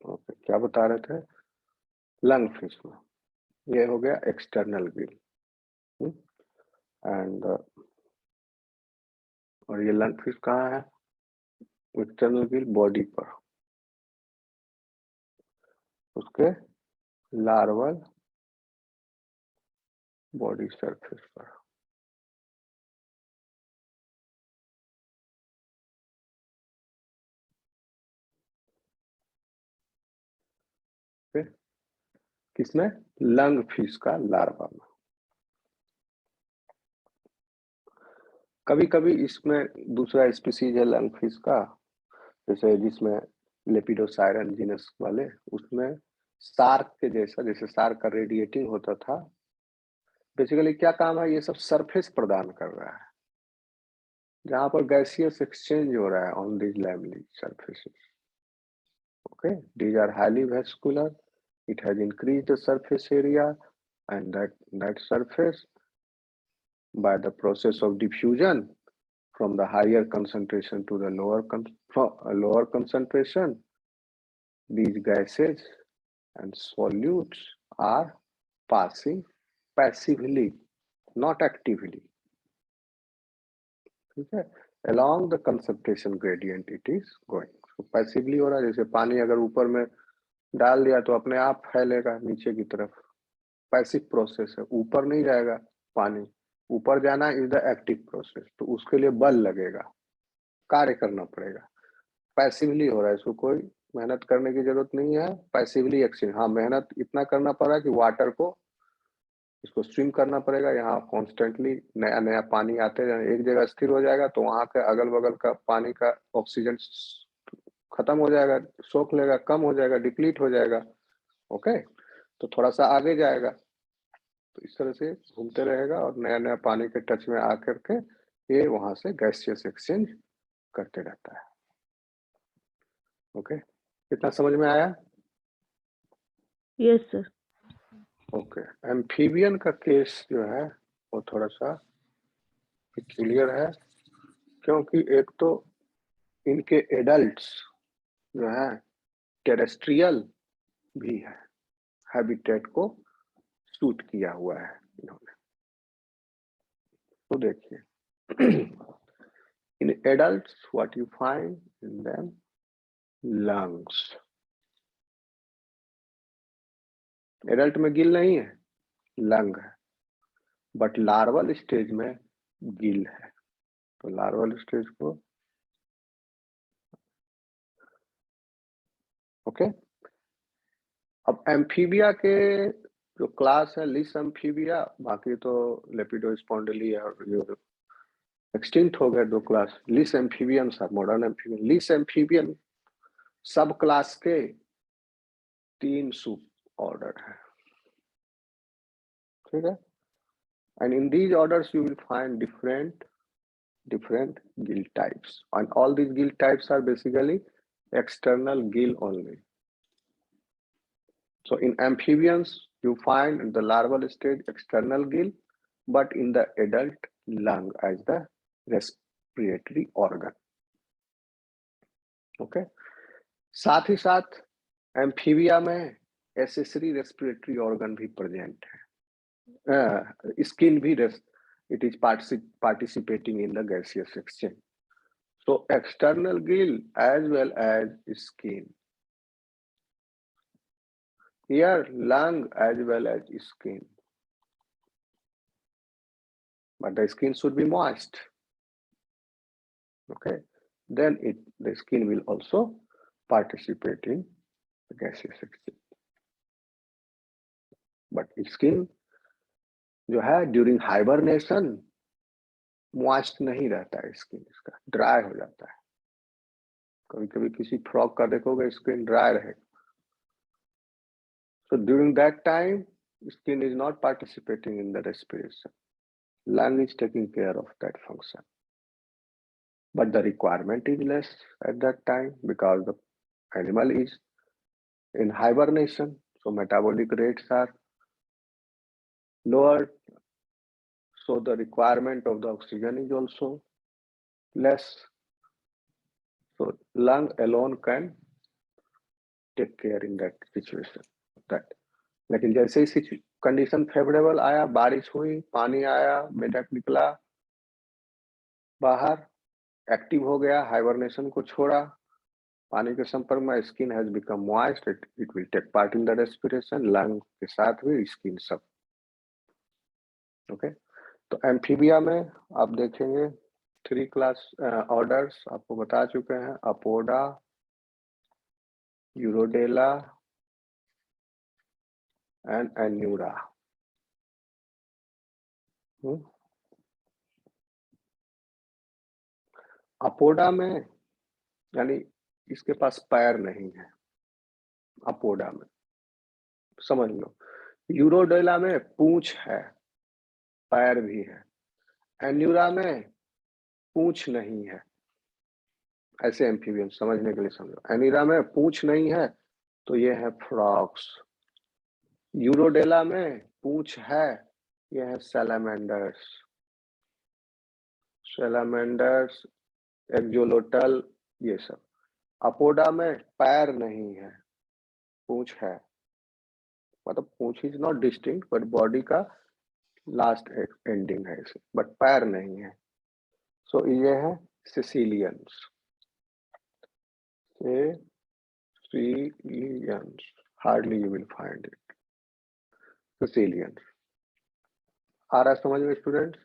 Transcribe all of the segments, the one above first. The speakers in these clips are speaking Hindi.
ओके, क्या बता रहे थे? लंग फिश में ये हो गया एक्सटर्नल गिल। एंड और ये लंग फिश कहाँ है? एक्सटर्नल गिल बॉडी पर, उसके लार्वल बॉडी सरफेस पर। किसमें? लंग फिश का लार्वा में। कभी कभी इसमें दूसरा स्पीसीज है लंग फिश का, जैसे जिसमें लेपिडोसाइरन जीनस वाले, उसमें शार्क के जैसा, जैसे शार्क का रेडिएटिंग होता था। बेसिकली क्या काम है, ये सब सरफेस प्रदान कर रहा है जहां पर गैसियस एक्सचेंज हो रहा है on these lamellae surfaces. Okay, these are highly vascular. It has increased the surface area, and that surface, by the process of diffusion from the higher concentration to the lower concentration, these gases and solutes are passing passively, not actively. ठीक है, along the concentration gradient it is going. So passively हो रहा है, जैसे पानी अगर ऊपर में डाल दिया तो अपने आप फैलेगा नीचे की तरफ, पैसिव प्रोसेस है, ऊपर नहीं जाएगा पानी, ऊपर जाना इज द एक्टिव प्रोसेस, तो उसके लिए बल लगेगा, कार्य करना पड़ेगा। पैसिवली हो रहा है, इसको कोई मेहनत करने की जरूरत नहीं है, पैसिवली एक्सचेंज। हाँ, मेहनत इतना करना पड़ रहा है कि वाटर को, इसको स्विम करना पड़ेगा, यहाँ कॉन्स्टेंटली नया नया पानी आते जाए, एक जगह स्थिर हो जाएगा तो वहां के अगल बगल का पानी का ऑक्सीजन खत्म हो जाएगा, सोख लेगा, कम हो जाएगा, डिप्लीट हो जाएगा। ओके, तो थोड़ा सा आगे जाएगा, तो इस तरह से घूमते रहेगा और नया नया पानी के टच में आकर के ये वहां से गैसियस एक्सचेंज करते रहता है। ओके, कितना समझ में आया? Yes sir. ओके, एम्फीबियन का केस जो है वो थोड़ा सा पेक्यूलियर है, क्योंकि एक तो इनके एडल्ट्स जो है टेरेस्ट्रियल भी है, हैबिटेट को सूट किया हुआ है इन्होंने। तो देखिए in adults what you find in them, lungs. Adult में गिल नहीं है, लंग है, बट लार्वल स्टेज में गिल है। तो लार्वल स्टेज को ओके। अब एम्फीबिया के जो क्लास है लिस एम्फीबिया, बाकी तो लेपिडोस्पोंडिली और एक्सटिंक्ट हो गए दो क्लास। लिस एम्फीबियन मॉडर्न एम्फीबियन, लिस एम्फीबियन सब क्लास के 3 सुप ऑर्डर है, ठीक है। And in these orders you will find different gill types, and all these gill types are basically external gill only. So in amphibians you find in the larval stage external gill, but in the adult lung as the respiratory organ. Okay, साथ ही साथ एम्फीबिया में एसेसरी रेस्पिरेटरी ऑर्गन भी प्रेजेंट है, स्किन भी it is participating in the gaseous exchange. So external gill as well as skin. Here lung as well as skin. But the skin should be moist. Okay. Then the skin will also participate in the gaseous exchange. But skin जो है ड्यूरिंग हाइबरनेशन मॉइस्ट नहीं रहता है, स्किन इसका ड्राई हो जाता है। कभी कभी किसी फ्रॉग का देखोगे स्किन ड्राई रहेगा। So during that time, skin is not participating in the respiration. Lung is taking care of that function. But the requirement is less at that time because the animal is in hibernation. So metabolic rates are lower. So the requirement of the oxygen is also less. So lung alone can take care in that situation that. लेकिन जैसे ही कंडीशन फेवरेबल आया, बारिश हुई, पानी आया, मेढक निकला बाहर, एक्टिव हो गया, हाइबरनेशन को छोड़ा, पानी के संपर्क में, skin has become moist, it will take part in the respiration, lung के साथ भी स्किन सब। ओके, तो एम्फीबिया में आप देखेंगे 3 क्लास ऑर्डर्स आपको बता चुके हैं, अपोडा, यूरोडेला एंड एन्यूरा। अपोडा में यानी इसके पास पैर नहीं है, अपोडा में समझ लो। यूरोडेला में पूंछ है, पैर भी है। एन्यूरा में पूंछ नहीं है। ऐसे एम्फीबियन समझने के लिए समझो, एन्यूरा में पूंछ नहीं है तो ये है फ्रॉग्स। यूरोडेला में पूंछ है, ये है सैलामेंडर्स। सैलामेंडर्स, एक्जोलोटल, ये सब। अपोडा में पैर नहीं है, पूंछ है, मतलब पूंछ is not distinct but body का लास्ट एंडिंग है इसे, बट पैर नहीं है। सो ये है caecilians. Caecilians, hardly you will find it. Caecilians आ रहा है समझ में स्टूडेंट्स?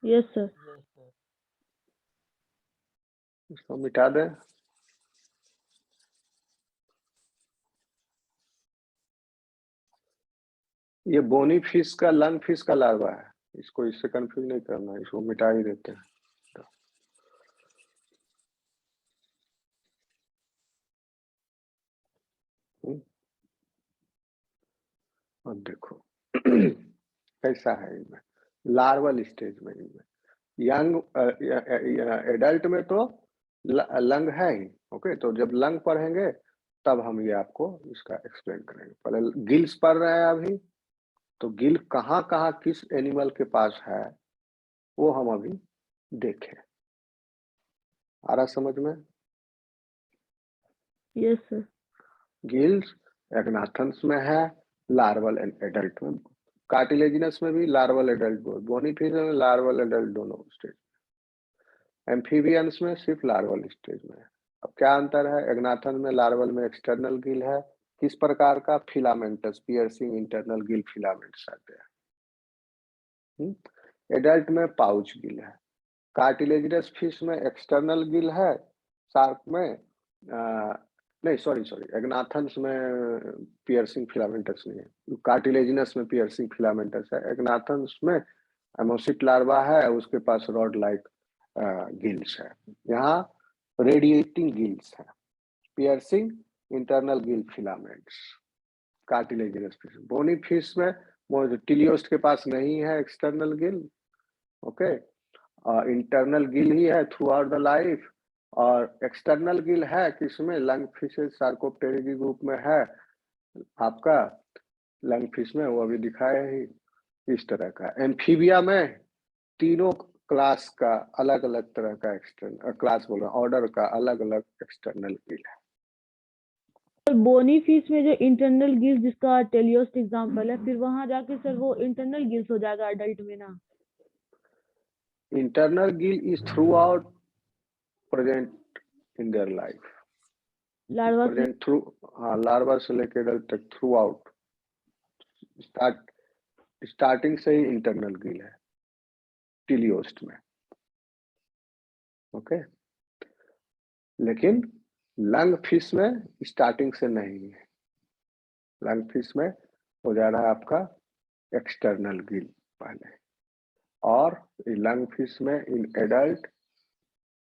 Yes sir. इसको मिटा दें। ये बोनी फिश का, लंग फिश का लार्वा है, इसको इससे कंफ्यूज नहीं करना, इसको मिटा ही देते हैं। और देखो कैसा है इनमें, लार्वल स्टेज में इनमें। यंग एडल्ट में तो लंग है ही। ओके, तो जब लंग पढ़ेंगे तब हम ये आपको इसका एक्सप्लेन करेंगे। पहले गिल्स पढ़ रहे हैं अभी, तो गिल कहाँ कहाँ किस एनिमल के पास है वो हम अभी देखें। आ रहा समझ में? Yes sir. गिल्स एग्नाथन्स में है, लार्वल एंड एडल्ट में। कार्टिलेजिनस में भी लार्वल एडल्ट, बोनीफिश में लार्वल एडल्ट दोनों स्टेज। एम्फीबियंस में सिर्फ लार्वल स्टेज में है। अब क्या अंतर है? एग्नाथन में लार्वल में एक्सटर्नल गिल है, किस प्रकार का? Filamentous, piercing internal gill filaments आते हैं। एडल्ट में पाउच गिल है। कार्टिलेजिनस फिश में एक्सटर्नल गिल है, शार्क में नहीं सॉरी एग्नाथन्स में पियर्सिंग फिलामेंटस नहीं है, कार्टिलेजिनस में पियर्सिंग फिलामेंटस है। एग्नाथन्स में एमोसिट लार्वा है, उसके पास रॉड लाइक गिल्स है। यहाँ रेडिएटिंग गिल्स है, piercing internal gill filaments. Cartilaginous fish, bony fish में टिलियोस्ट के पास नहीं है external gill. Okay, internal gill ही है थ्रू आउट द लाइफ। और एक्सटर्नल गिल है किसमें? लंग फिशेस, सार्कोप्टेरिकी ग्रुप में है आपका लंग फिश में, वो अभी दिखाया ही। इस तरह का एम्फीबिया में तीनों क्लास का अलग अलग तरह का एक्सटर्नल, क्लास बोल रहा हूँ, ऑर्डर का अलग अलग एक्सटर्नल गिल है। सर बोनी फिश में जो इंटरनल गिल्स जिसका टेलियोस्ट एग्जांपल है, फिर वहां जाके सर वो इंटरनल गिल्स हो जाएगा अडल्ट में ना? Internal Gill is through out present in their life. Larva से प्रेजेंट थ्रू, हाँ, लार्वा से लेकर एडल्ट तक थ्रू आउट, स्टार्टिंग से ही इंटरनल गिल है टिलियोस्ट में। ओके, लेकिन लंग फिश में स्टार्टिंग से नहीं है। लंग फिश में हो जा रहा है आपका एक्सटर्नल गिल पहले, और लंग फिश में इन एडल्ट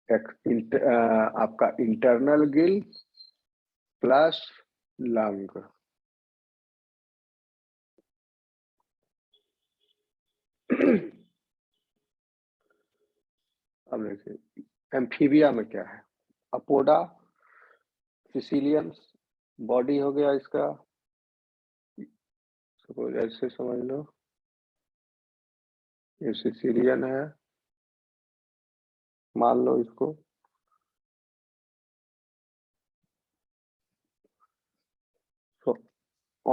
आपका इंटरनल गिल प्लस लंग। अब देखिए एम्फीबिया में क्या है। अपोडा, सिसिलियंस, बॉडी हो गया इसका, सपोज ऐसे समझ लो, ये सिसिलियन है, मान लो इसको।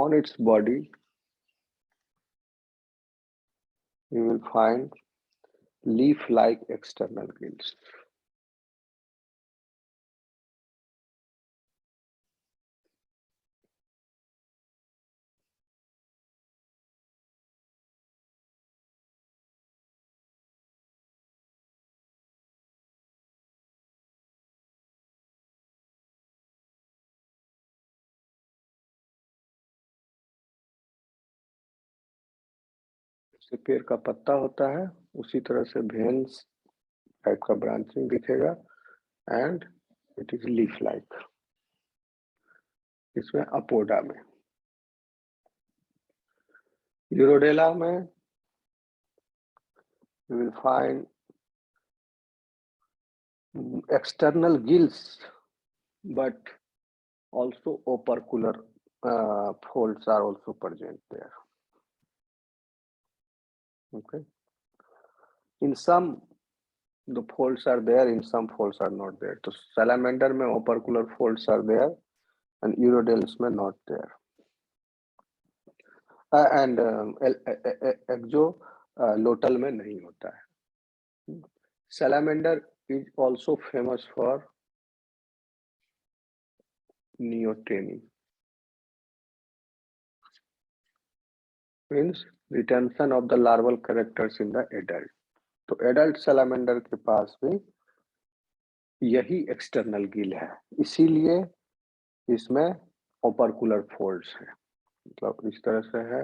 on its body you will find leaf-like external gills. जैसे पेड़ का पत्ता होता है उसी तरह से वेन्स टाइप का ब्रांचिंग दिखेगा and it is leaf like. इसमें अपोडा में, यूरोडेला में you will find external gills but also opercular folds are also present there. Okay, in some the folds are there, in some folds are not there. So salamander में opercular folds are there and urodales में not there. And exolotal में नहीं होता है. Salamander is also famous for neoteny, means retention of the larval characters in the adult. तो एडल्ट सैलामेंडर के पास भी यही एक्सटर्नल गिल है, इसीलिए इसमें ओपरकुलर फोल्ड्स है, मतलब इस तरह से है।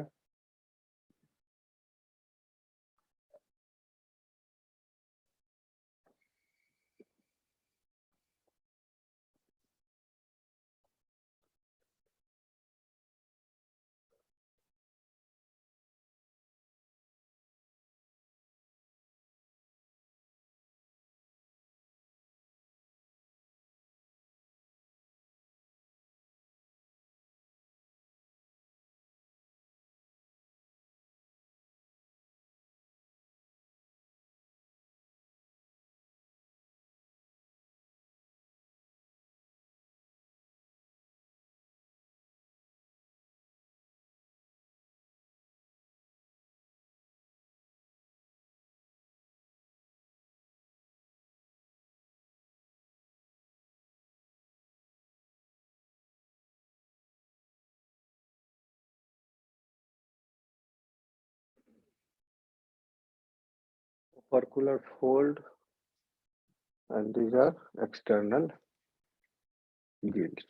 Opercular fold and these are external gills.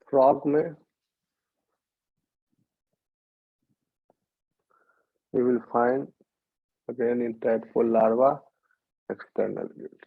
Frog में you will find again in tadpole larva external gills.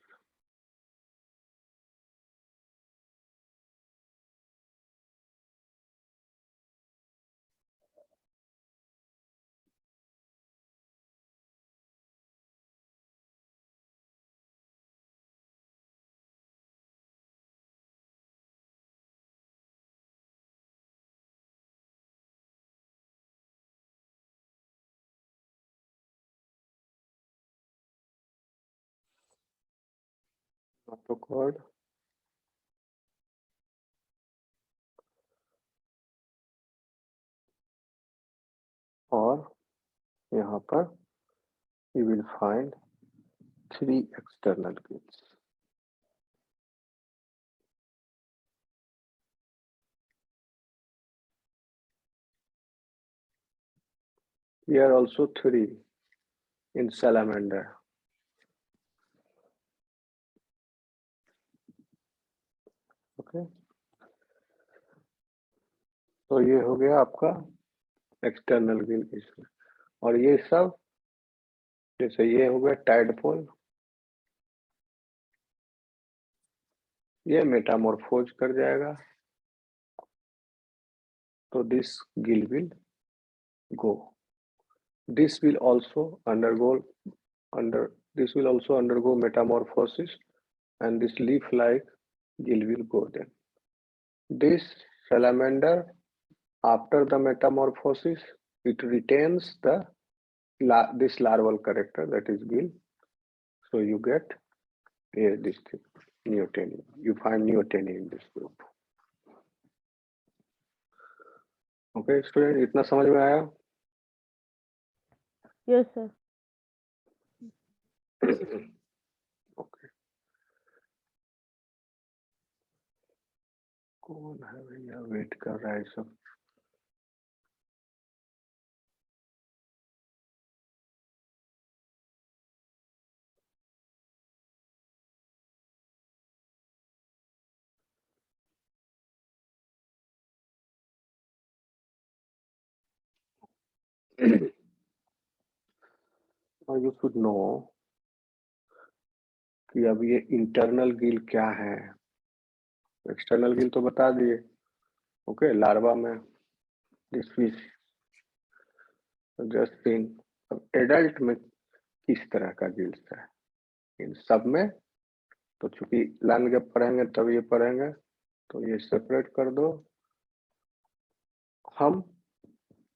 Notochord और यहाँ पर you will find 3 external gills. Here also 3 in salamander. Okay, तो ये हो गया आपका एक्सटर्नल गिल इसमें, और ये सब जैसे ये हो गया टाइडपोल, ये मेटामॉर्फोज कर जाएगा, तो this Gill will go. This will also undergo metamorphosis and this leaf-like gill will go then. This salamander, after the metamorphosis, it retains this larval character, that is gill. So you get this thing, neoteny. You find neoteny in this group. Okay student, इतना समझ में आया? Yes sir. ओके, कौन है भैया वेट कर रहा है सब? और यू शुड नो कि अब ये इंटरनल गिल क्या है। एक्सटर्नल गिल तो बता दिए। ओके, लार्वा में दिस फिश जस्ट सीन। अब एडल्ट में किस तरह का गिल्स है इन सब में? तो चूंकि लैंड जब पढ़ेंगे तब ये पढ़ेंगे, तो ये सेपरेट कर दो। हम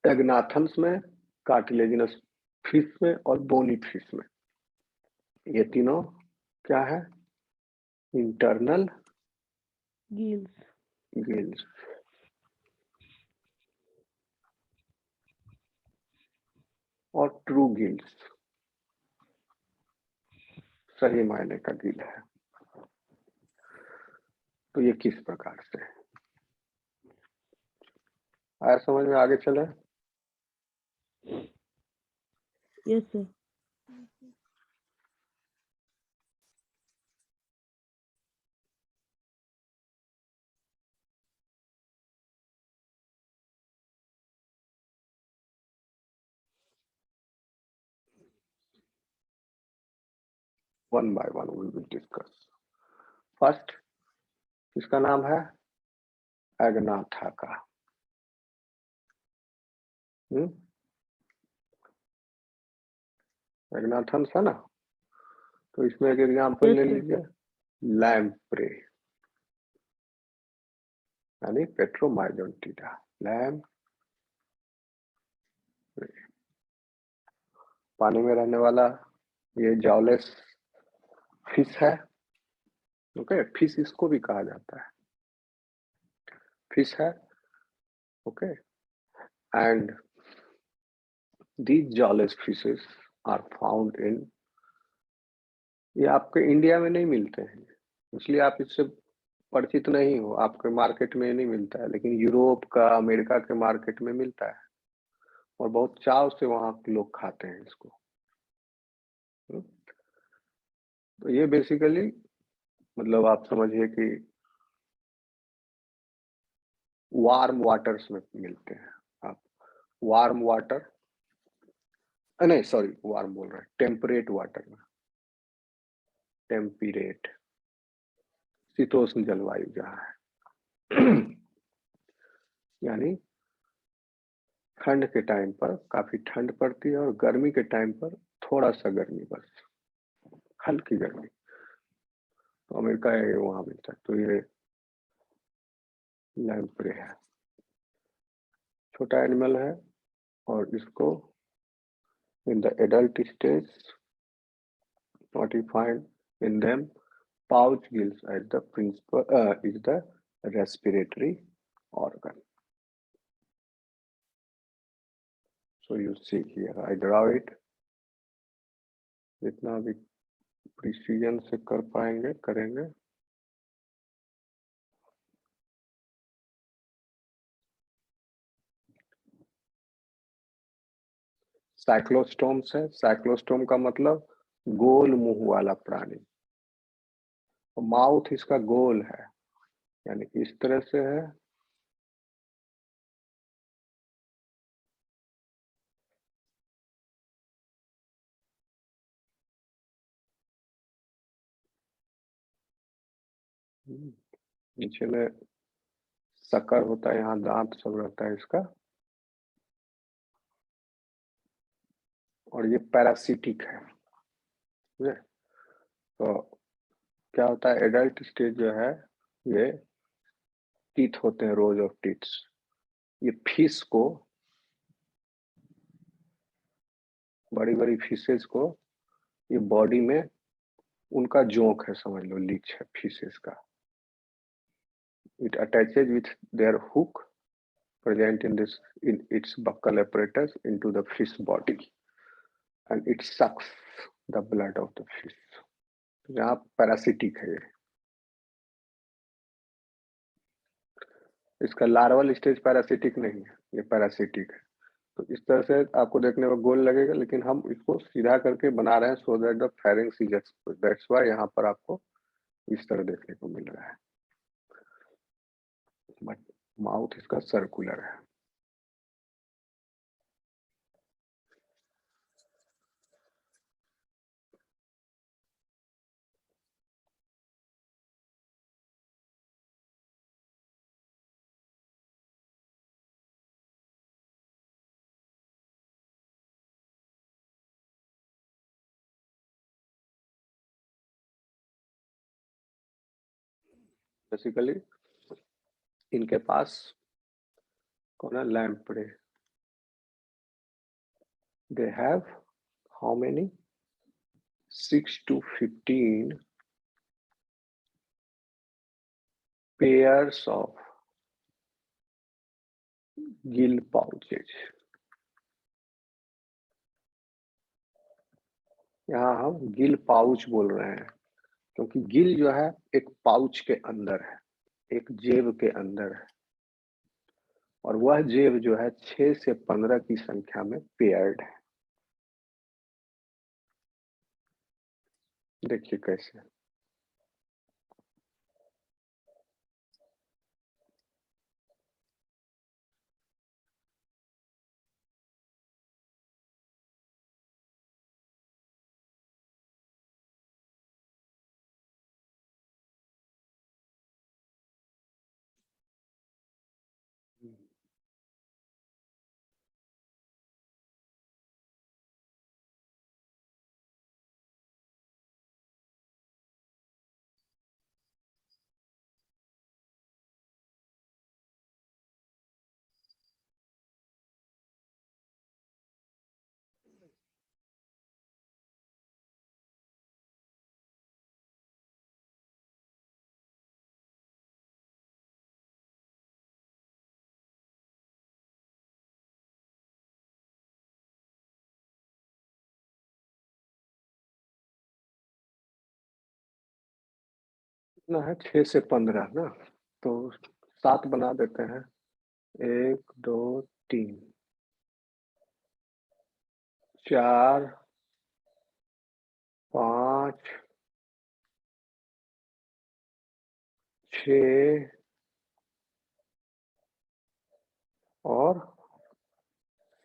एग्नाथन्स में, कार्टिलेजिनस फिश में और बोनी फिश में, ये तीनों क्या है? Internal gills. गिल्स। और ट्रू गिल्स, सही मायने का गिल है। तो ये किस प्रकार से है? आया समझ में? आगे चले। Yes sir. One by one we will discuss. First, इसका नाम है एग्नाथा का। एग्नाथन्स है ना, तो इसमें एक एग्जांपल यस ले सर। लीजिए, लैम्प्रे यानी पेट्रोमाइजोंटिडा। लैम्प्रे पानी में रहने वाला ये जॉलेस फिश है। ओके, फिश इसको भी कहा जाता है, फिश है। Okay, and these jawless fishes are found in, ये आपके इंडिया में नहीं मिलते हैं, इसलिए आप इससे परिचित नहीं हो, आपके मार्केट में नहीं मिलता है, लेकिन यूरोप का, अमेरिका के मार्केट में मिलता है और बहुत चाव से वहां के लोग खाते हैं इसको। तो ये बेसिकली मतलब आप समझिए कि वार्म वाटर्स में मिलते हैं। आप वार्म वाटर, नहीं सॉरी, वार्म बोल रहे हैं, टेम्परेट वाटर में, टेम्परेट शीतोष्ण जलवायु जहाँ है यानी ठंड के टाइम पर काफी ठंड पड़ती है और गर्मी के टाइम पर थोड़ा सा गर्मी, बस हल्की गर्मी। तो अमेरिका है वहां मिलता है। तो ये लैम्प्रे है, छोटा एनिमल है और इसको in the adult stage what you find in them, pouch gills at the principal is the respiratory organ. So you see here, I draw it, जितना भी प्रिसीजन से कर पाएंगे करेंगे। साइक्लोस्टोम्स है, साइक्लोस्टोम का मतलब गोल मुंह वाला प्राणी, माउथ इसका गोल है, यानी इस तरह से है। नीचे में शक्कर होता है, यहाँ दांत सब रहता है इसका, और ये पैरासिटिक है। तो क्या होता है, एडल्ट स्टेज जो है ये टीथ होते हैं, रोज ऑफ टीथ्स। ये फिश को, बड़ी बड़ी फिशेस को, ये बॉडी में उनका जोंक है, समझ लो लीच है फिशेस का। It attaches with their hook present in its buccal apparatus into the fish body, and it sucks the blood of the fish. यहाँ पैरासिटिक है ये। इसका लार्वल स्टेज पैरासिटिक नहीं है, ये पैरासिटिक है। तो इस तरह से आपको देखने में गोल लगेगा, लेकिन हम इसको सीधा करके बना रहे हैं so that the pharynx is exposed. That's why यहाँ पर आपको इस तरह देखने को मिल रहा है, बट माउथ इसका सर्कुलर है। बेसिकली इनके पास कौन है, lamprey. They have how many 6 to 15 pairs of gill pouches। यहाँ हम गिल पाउच बोल रहे हैं क्योंकि गिल जो है एक पाउच के अंदर है, एक जेब के अंदर है, और वह जेब जो है 6 से 15 की संख्या में पेयर्ड है। देखिए कैसे। ना है 6 से 15 ना, तो 7 बना देते हैं। 1 2 3 4 5 6 और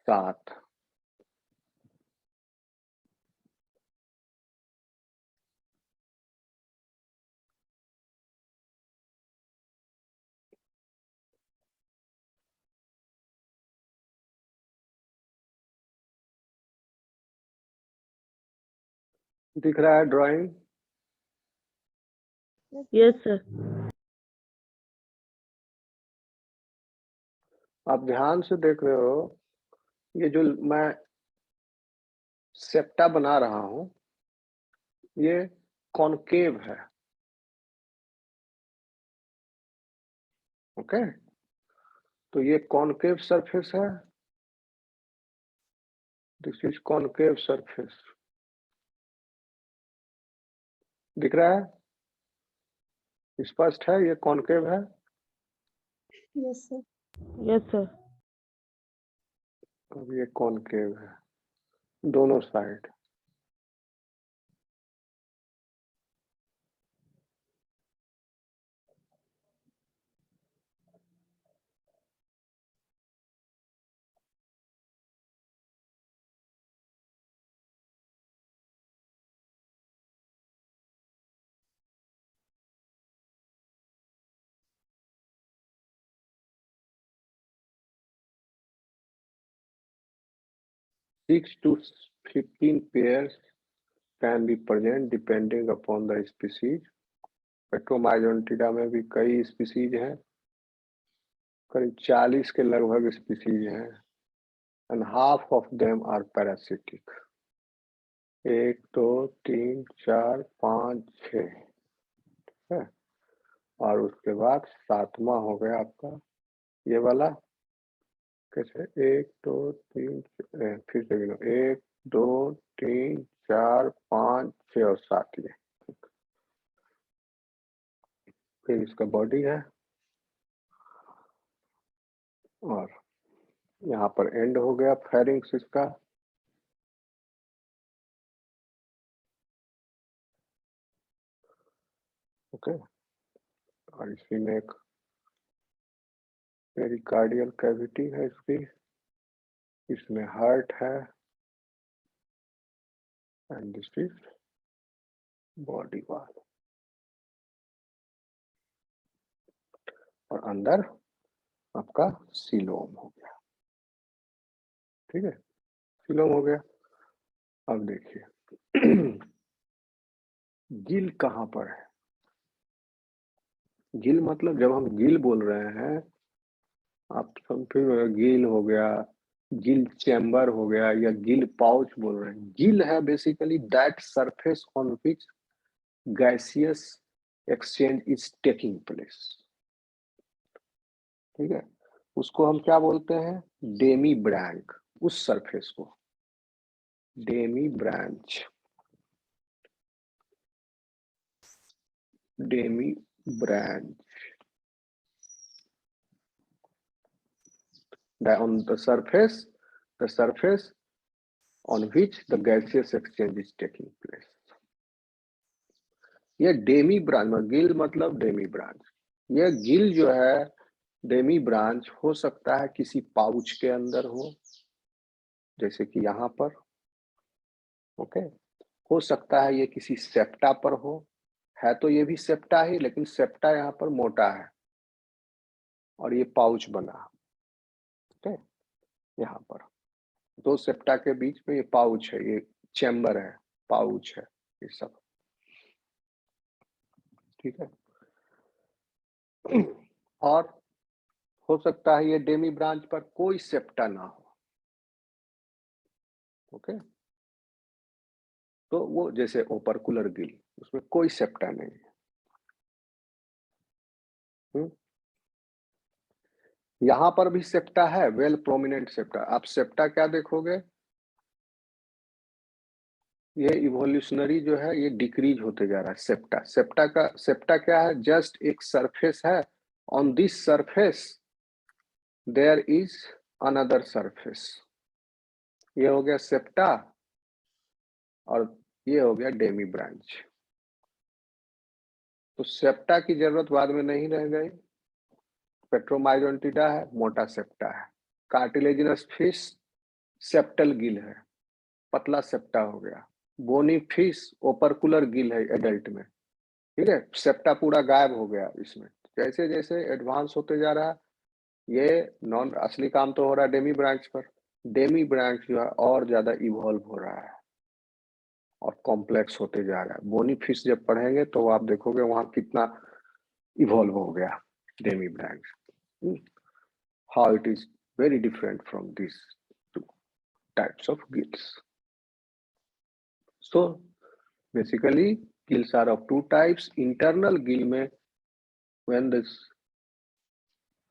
7। दिख रहा है ड्राइंग? Yes sir. आप ध्यान से देख रहे हो, ये जो मैं सेप्टा बना रहा हूं ये कॉनकेव है। ओके, तो ये कॉनकेव सरफेस है, दिस इज कॉनकेव सरफेस। दिख रहा है, स्पष्ट है, ये कॉनकेव है। Yes sir. Yes sir. अब ये कॉनकेव है दोनों side. Six to 15 pairs can be present depending upon the species। पेट्रोमाइजोंटिडा में भी कई स्पीसीज हैं, करीब 40 के लगभग स्पीसीज हैं, and half of them are parasitic. 1 2 3 4 5 6 है, और उसके बाद 7वां हो गया आपका ये वाला कैसे 1 2 3 फिर से गिनो 1 2 3 4 5 6 और 7 ये। फिर इसका बॉडी है और यहाँ पर एंड हो गया फेरिंग्स इसका। ओके, और इसी में एक पेरिकार्डियल कैविटी है इसकी, इसमें हार्ट है and this is body wall. और अंदर आपका सीलोम हो गया। ठीक है, सीलोम हो गया। अब देखिए गिल कहाँ पर है? गिल मतलब जब हम गिल बोल रहे हैं, आप समथिंग गिल हो गया, गिल चैम्बर हो गया या गिल पाउच बोल रहे हैं। गिल है basically that surface on which gaseous exchange is taking place. ठीक है, उसको हम क्या बोलते हैं? डेमी ब्रैंक। उस सरफेस को Demi branch, Demi branch on the surface on which the gaseous exchange is taking place. ये डेमी ब्रांच, गिल मतलब डेमी ब्रांच। ये गिल जो है डेमी ब्रांच हो सकता है किसी पाउच के अंदर हो, जैसे कि यहाँ पर। ओके, हो सकता है ये किसी सेप्टा पर हो, है तो ये भी सेप्टा ही, लेकिन सेप्टा यहाँ पर मोटा है और ये पाउच बना। ओके, यहाँ पर दो सेप्टा के बीच में ये पाउच है, ये चैम्बर है, पाउच है ये सब। ठीक है, और हो सकता है ये डेमी ब्रांच पर कोई सेप्टा ना हो। ओके, तो वो जैसे ओपर्कुलर गिल, उसमें कोई सेप्टा नहीं है। यहां पर भी सेप्टा है, वेल प्रोमिनेंट सेप्टा। आप सेप्टा क्या देखोगे? ये इवोल्यूशनरी जो है ये डिक्रीज होते जा रहा है। सेप्टा क्या है? जस्ट एक सरफेस है, on this surface there is another surface. ये हो गया सेप्टा और ये हो गया डेमी ब्रांच। तो सेप्टा की जरूरत बाद में नहीं रह गई। पेट्रोमाइजोन्टिडा है, मोटा सेप्टा है। कार्टिलेजिनस फिश सेप्टल गिल है, पतला सेप्टा हो गया। बोनी फिश ओपर्कुलर गिल है एडल्ट में। ठीक है, सेप्टा पूरा गायब हो गया इसमें। जैसे जैसे एडवांस होते जा रहा है, ये नॉन असली काम तो हो रहा है डेमी ब्रांच पर। डेमी ब्रांच जो है और ज्यादा इवॉल्व हो रहा है और कॉम्प्लेक्स होते जा रहा है। बोनी फिश जब पढ़ेंगे तो आप देखोगे वहां कितना इवॉल्व हो गया Demi branch. How it is very different from this two types of gills. So basically gills are of two types. Internal gill में when this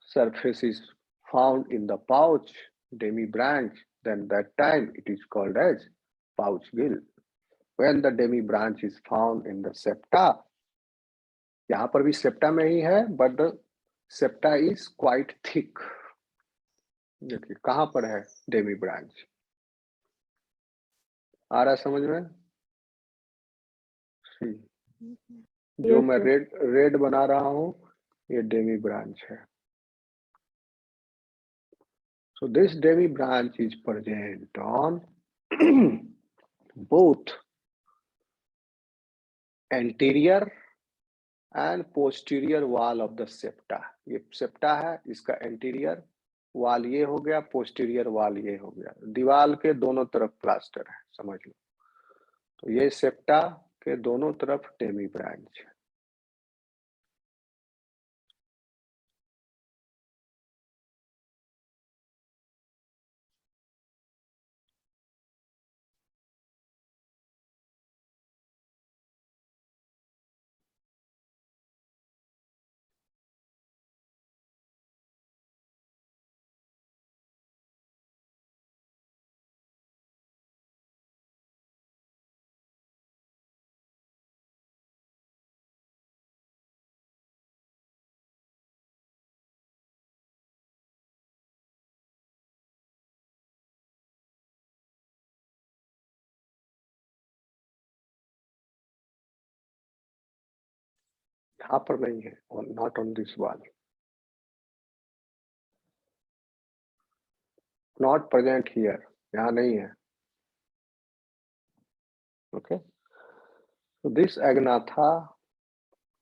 surface is found in the pouch demi branch, then that time it is called as pouch gill. When the demi branch is found in the septa, यहाँ पर भी septa में ही है, but the septa is quite thick. देखिए कहाँ पर है डेमी ब्रांच, आ रहा समझ में? जो मैं रेड बना रहा हूँ ये डेमी ब्रांच है। So this demi branch is present on both anterior and posterior wall of the septa. ये septa है, इसका anterior wall ये हो गया, posterior wall ये हो गया। दीवार के दोनों तरफ प्लास्टर है, समझ लो। तो ये septa के दोनों तरफ डेमी ब्रांच है। यहाँ पर नहीं है, not on this wall, not present here, यहाँ नहीं है। Okay, so this Agnatha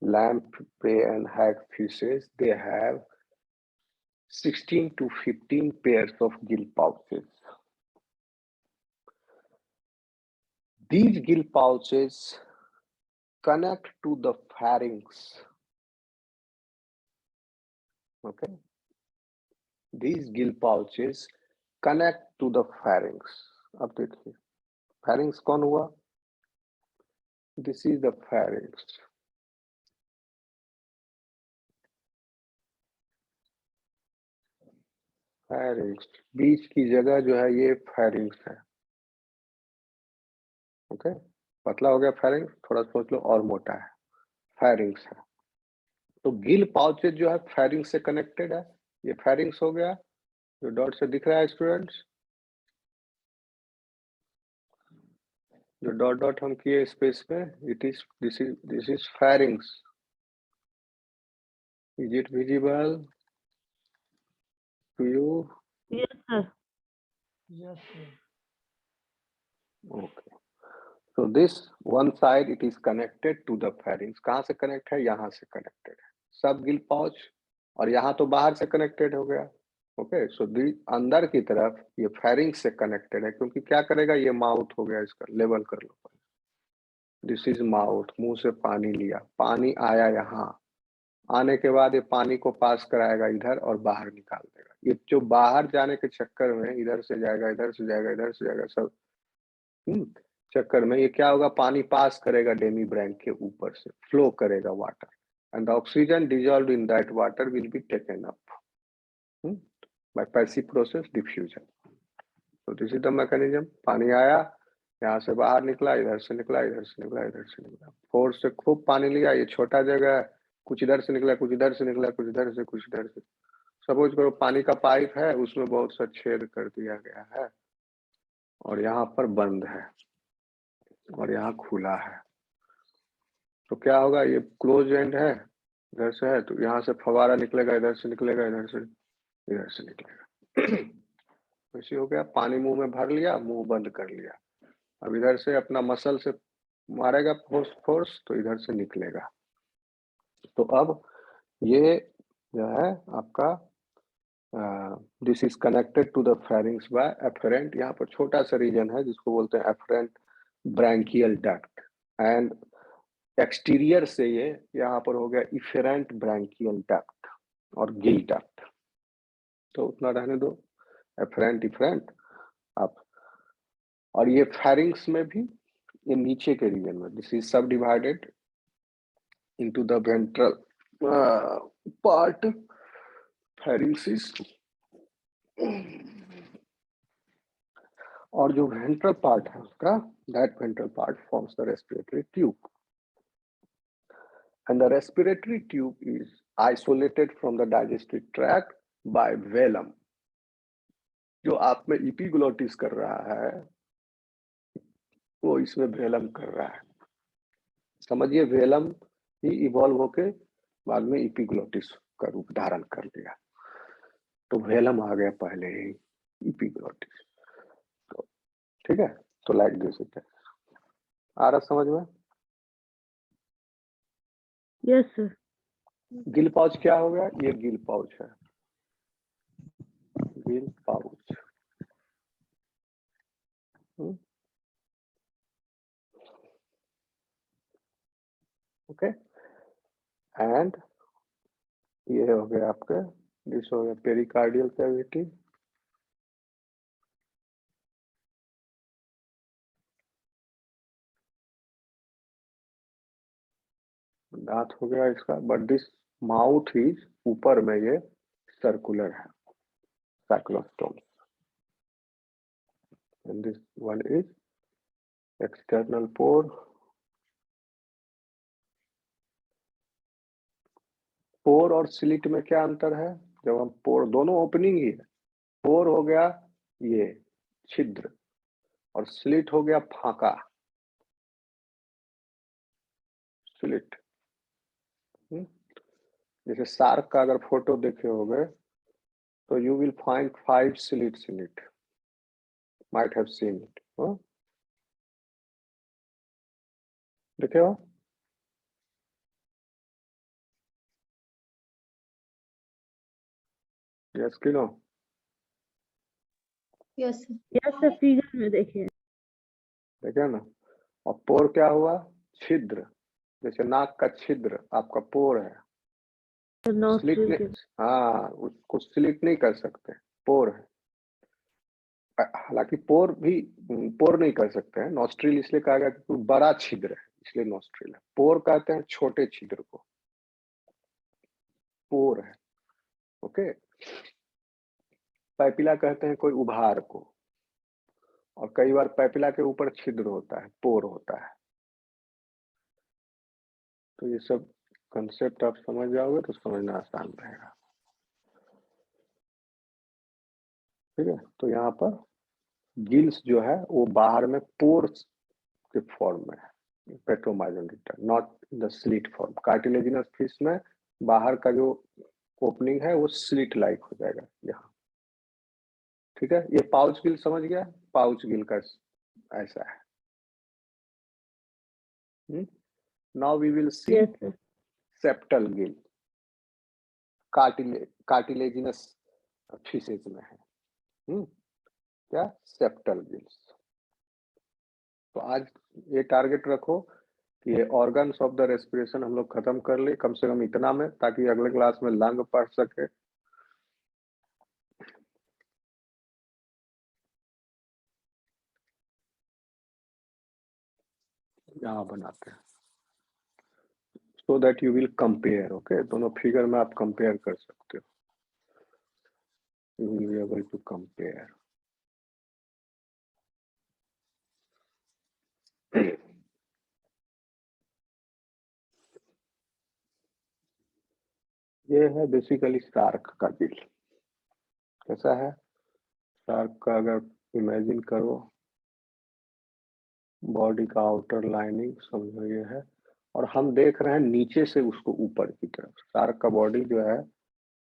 lamprey and hagfishes, they have 16 to 15 pairs of gill pouches. These gill pouches connect to the pharynx. Okay, these gill pouches connect to the pharynx. अब देखिए pharynx कौन हुआ? This is the pharynx. pharynx बीच की जगह जो है ये pharynx है। ओके, पतला हो गया pharynx, थोड़ा सोच लो और मोटा है, pharynx है। तो गिल पाउचेज जो है pharynx से कनेक्टेड है, ये pharynx हो गया जो डॉट से दिख रहा है स्टूडेंट्स, जो डॉट डॉट हम किए स्पेस में, it is this is pharynx. Is it visible to you? Yes, sir. Yes, sir. Okay. So this one side it is connected to the pharynx. कहाँ से कनेक्ट है? यहाँ से कनेक्टेड है सब गिल पाउच, और यहाँ तो बाहर से कनेक्टेड हो गया। ओके, सो अंदर की तरफ ये pharynx से कनेक्टेड है, क्योंकि क्या करेगा, ये माउथ हो गया, इसका लेवल कर लो। दिस इज माउथ, मुंह से पानी लिया, पानी आया यहाँ, आने के बाद ये पानी को पास कराएगा इधर और बाहर निकाल देगा। ये जो बाहर जाने के चक्कर में इधर से जाएगा, इधर से जाएगा, इधर से जाएगा, सब चक्कर में ये क्या होगा, पानी पास करेगा डेमी ब्रैंक के ऊपर से, फ्लो करेगा water, and the oxygen dissolved in that water will be taken up by passive process diffusion. तो दिस इज द मैकेनिज्म। पानी आया, यहाँ से बाहर निकला, इधर से निकला, इधर से निकला, इधर से निकला, फोर्स से खूब पानी लिया, ये छोटा जगह है, कुछ इधर से निकला, कुछ इधर से निकला, कुछ इधर से, कुछ इधर से। सपोज करो पानी का पाइप है, उसमें बहुत सा छेद कर दिया गया है, और यहाँ पर बंद है और यहाँ खुला है, तो क्या होगा, ये क्लोज एंड है, इधर से है, तो यहाँ से फवारा निकलेगा, इधर से निकलेगा, इधर से निकलेगा। ऐसे हो गया, पानी मुंह में भर लिया, मुंह बंद कर लिया, अब इधर से अपना मसल से मारेगा फोर्स, तो इधर से निकलेगा। तो अब ये जो है आपका this is connected to the pharynx by afferent, यहाँ पर छोटा सा रीजन है जिसको बोलते हैं afferent branchial duct, and exterior से ये यहाँ पर हो गया इफेरेंट ब्रैंकियल डक्ट और गिल डक्ट। तो उतना रहने दो, एफरेंट इफरेंट आप, और ये pharynx में भी ये नीचे के रीजन में, this is subdivided into the ventral part, pharynx is, और जो वेंट्रल पार्ट है उसका, that ventral part forms the respiratory tube, and the respiratory tube is isolated from the digestive tract by velum. जो आप में इपिग्लोटिस कर रहा है वो इसमें वेलम कर रहा है, समझिए, वेलम ही इवॉल्व होके बाद में इपिग्लोटिस का रूप धारण कर लिया, तो वेलम आ गया पहले ही, इपिग्लोटिस। तो ठीक है, तो लाइक दिस इट है, आ रहा समझ में? Yes sir. गिल पाउच क्या हो गया, ये गिल पाउच है, गिल पाउच। ओके, एंड ये हो गया आपका, दिस हो गया पेरिकार्डियल कैविटी, दांत हो गया इसका, बट दिस माउथ इज ऊपर में ये सर्कुलर है, cyclostome, and this one is external pore. Pore और स्लिट में क्या अंतर है, जब हम पोर, दोनों ओपनिंग ही है, पोर हो गया ये छिद्र और स्लिट हो गया फाका, स्लिट। जैसे शार्क का अगर फोटो देखे होगे तो you will find 5 slits in it, might have seen it. देखे हो? यस कि no? Yes sir. Yes sir, figure में देखिए। देखे ना? और पोर क्या हुआ? छिद्र। जैसे नाक का छिद्र आपका पोर है। स्लिट नॉस्ट्रिल नहीं, के हाँ, उसको स्लिट नहीं कर सकते, पोर है। हालांकि पोर नहीं कर सकते हैं। नॉस्ट्रिल इसलिए कहा गया क्योंकि बड़ा छिद्र है, इसलिए नॉस्ट्रिल है। पोर कहते हैं छोटे छिद्र को, पोर है। ओके। पैपिला कहते हैं कोई उभार को, और कई बार पैपिला के ऊपर छिद्र होता है, पोर होता है। तो ये सब कंसेप्ट आप समझ जाओगे तो समझना आसान रहेगा। ठीक है, तो यहाँ पर गिल्स जो है वो बाहर में पोर्स के फॉर्म में है, petromyzonida, not the slit form. Cartilaginous fish में बाहर का जो ओपनिंग है वो स्लिट लाइक हो जाएगा यहाँ। ठीक है, ये पाउच गिल समझ गया? पाउच गिल का ऐसा है। Now we will see yes sir. Septal gill, cartilaginous fishes में है। क्या? Septal gills. तो आज ये टारगेट रखो कि ये ऑर्गन्स ऑफ द रेस्पिरेशन हम लोग खत्म कर ले, कम से कम इतना में, ताकि अगले क्लास में लंग पढ़ सके। यहाँ बनाते हैं so that you will compare. Okay, दोनों फिगर में आप कंपेयर कर सकते हो। You will be able to compare. ये है बेसिकली शार्क का गिल। कैसा है शार्क का? अगर इमेजिन करो, बॉडी का आउटर लाइनिंग समझो ये है, और हम देख रहे हैं नीचे से उसको ऊपर की तरफ। शार्क का बॉडी जो है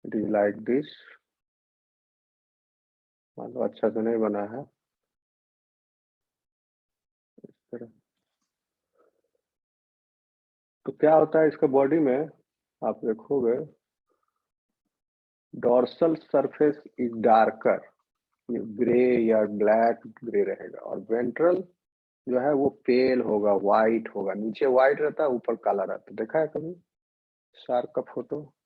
इट इज लाइक दिस, मतलब अच्छा से नहीं बना है इस तरह। तो क्या होता है इसका बॉडी में, आप देखोगे dorsal surface is darker, grey या ब्लैक ग्रे रहेगा, और वेंट्रल जो है वो पेल होगा, व्हाइट होगा। नीचे व्हाइट रहता है, ऊपर काला रहता है। देखा है कभी शार्क का फोटो?